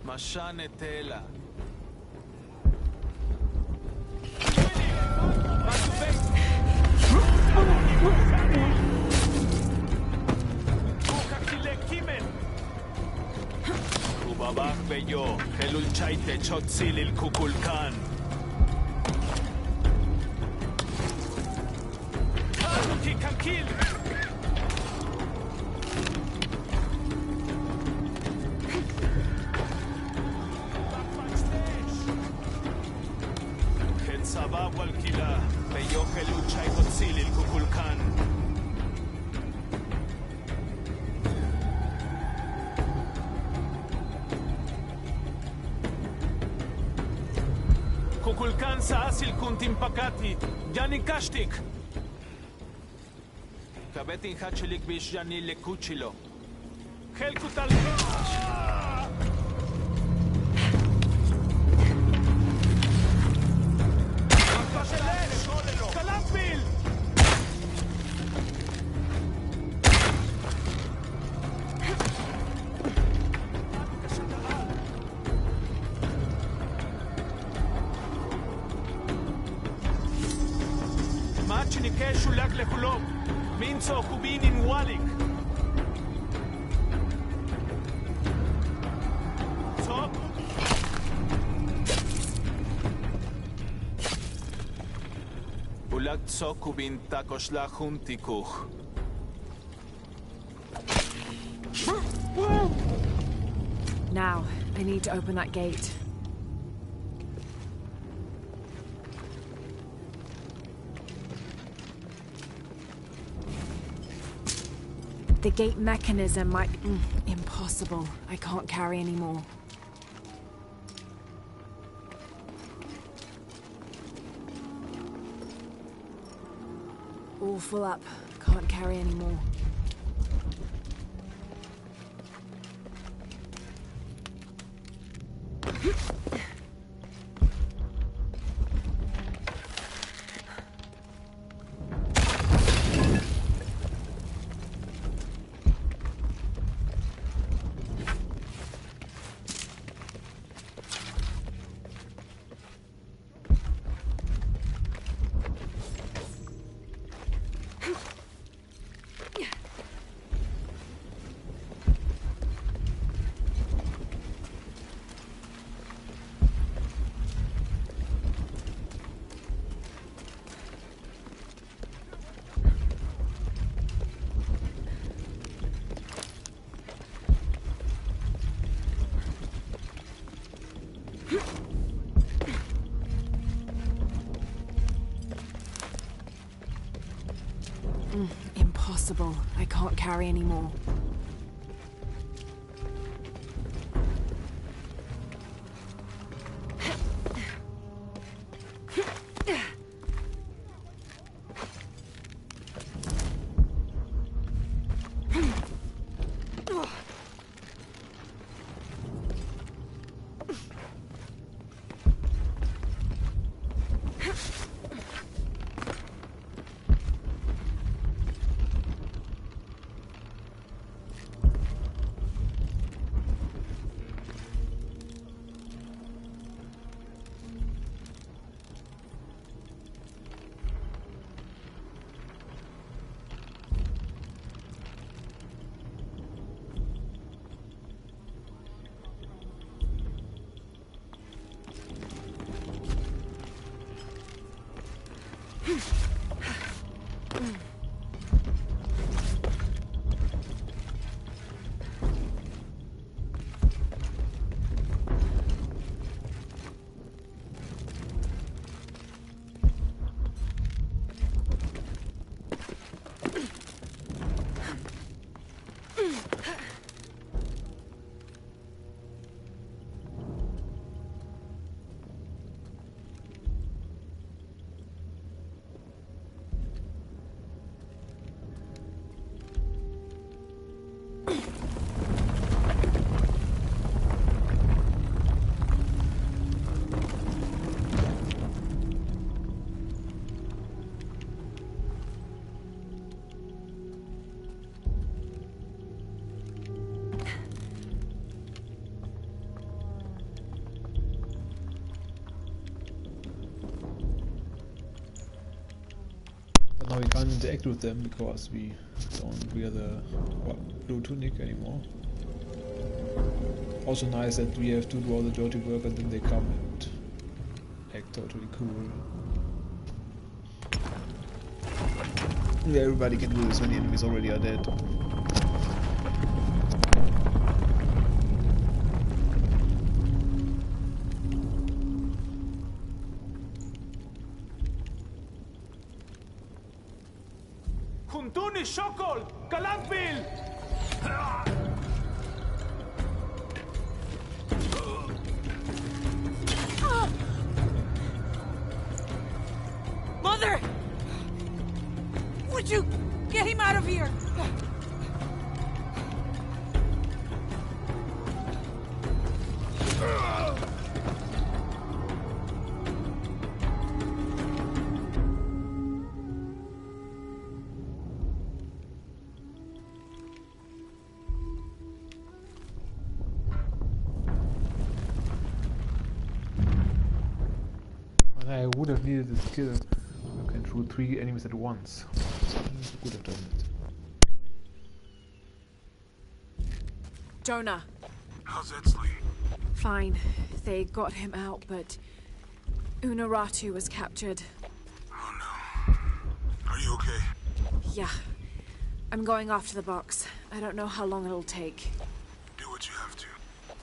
Mashane tela. Kubabak beyo, helul chaite chotzilil kukulkan. Kaluki kankil. Sabab wal kila, beyo helul chai chotzilil kukulkan. Kukulkan sa asil kuntim pakati, yani kashtik. Kabetin hachelik bish yani lekuchilo. Hel kutal. Kalampil! Machinike shulak lehulom. Minzo kubinin walik. Top. Ulag tsokubin takoshla juntikuch. Now, I need to open that gate. The gate mechanism might... impossible. I can't carry any more. All full up. Can't carry any more. Impossible. I can't carry anymore. But now we can't interact with them because we don't wear the blue tunic anymore. Also nice that we have to do all the dirty work and then they come and act totally cool. Yeah, everybody can do this when the enemies already are dead. Kuntuni Shokol! Kalakbil! Mother! Would you get him out of here? I would have needed this skill. I can shoot 3 enemies at once. I could have done it. Jonah. How's Edsley? Fine. They got him out, but Unaratu was captured. Oh no. Are you okay? Yeah. I'm going after the box. I don't know how long it'll take. Do what you have to.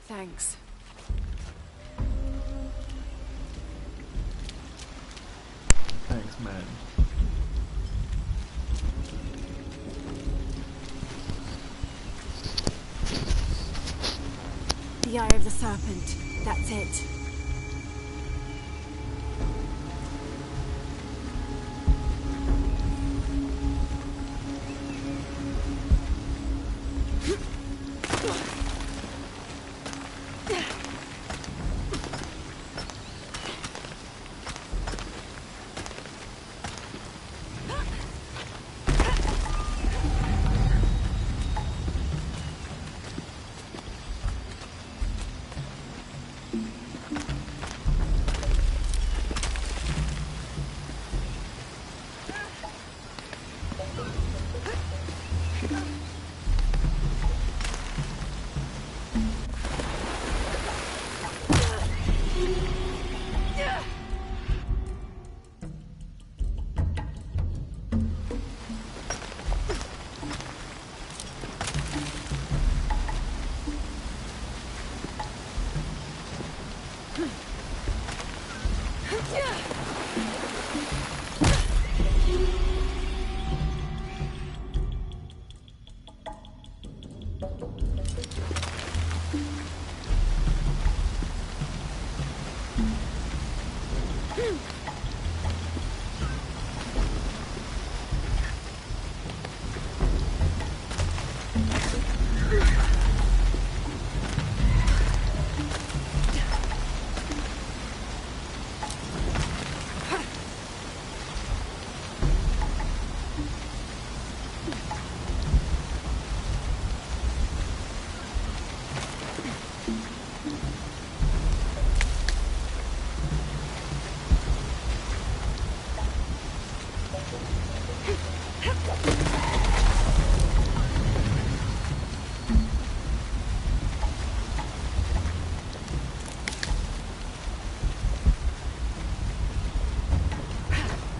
Thanks. Thanks, man. The Eye of the Serpent. That's it.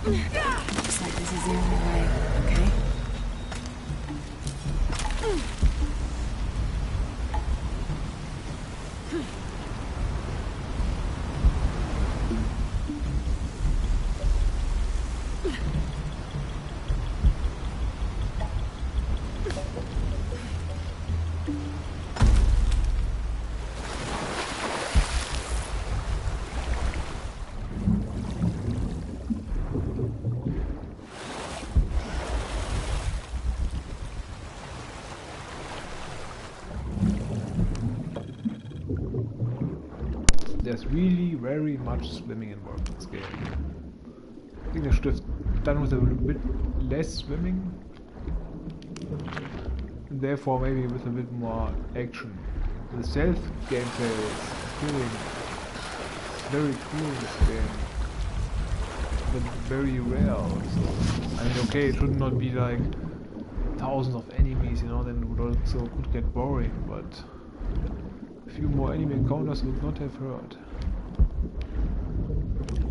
Looks like this is the only way, okay? There's really very much swimming involved in this game. I think they should have done with a little bit less swimming, and therefore maybe with a bit more action. The stealth gameplay is feeling very cool in this game, but very rare also. I mean, okay, it should not be like thousands of enemies, you know, then it would also could get boring, but a few more enemy encounters would not have hurt.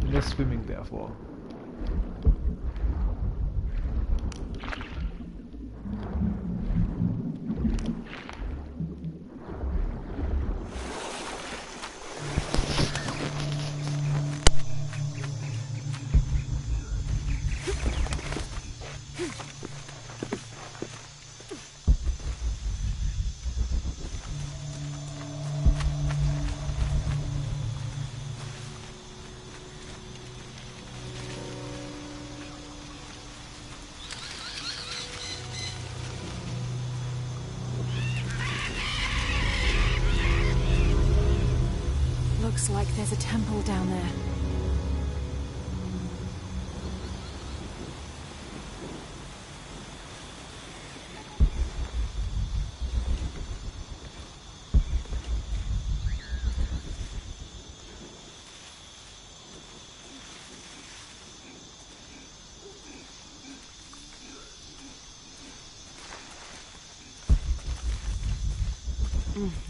Less swimming, therefore. Looks like there's a temple down there.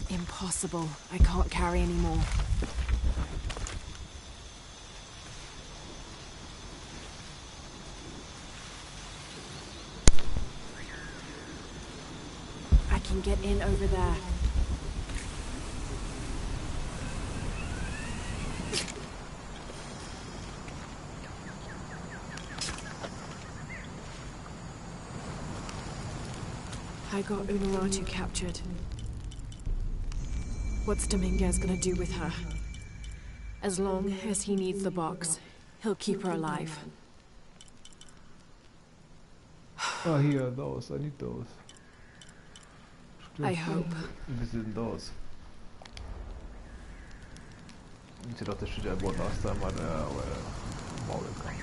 Impossible. I can't carry anymore. I can get in over there. I got Unuratu captured. What's Dominguez gonna do with her? As long as he needs the box, he'll keep her alive. Oh, here, those. I need those. I hope. Invested in those. Instead of the shit I bought last time, but well, more will come.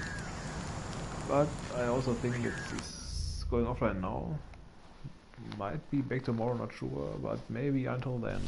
But I also think it's going offline now. Might be back tomorrow, not sure, but maybe until then.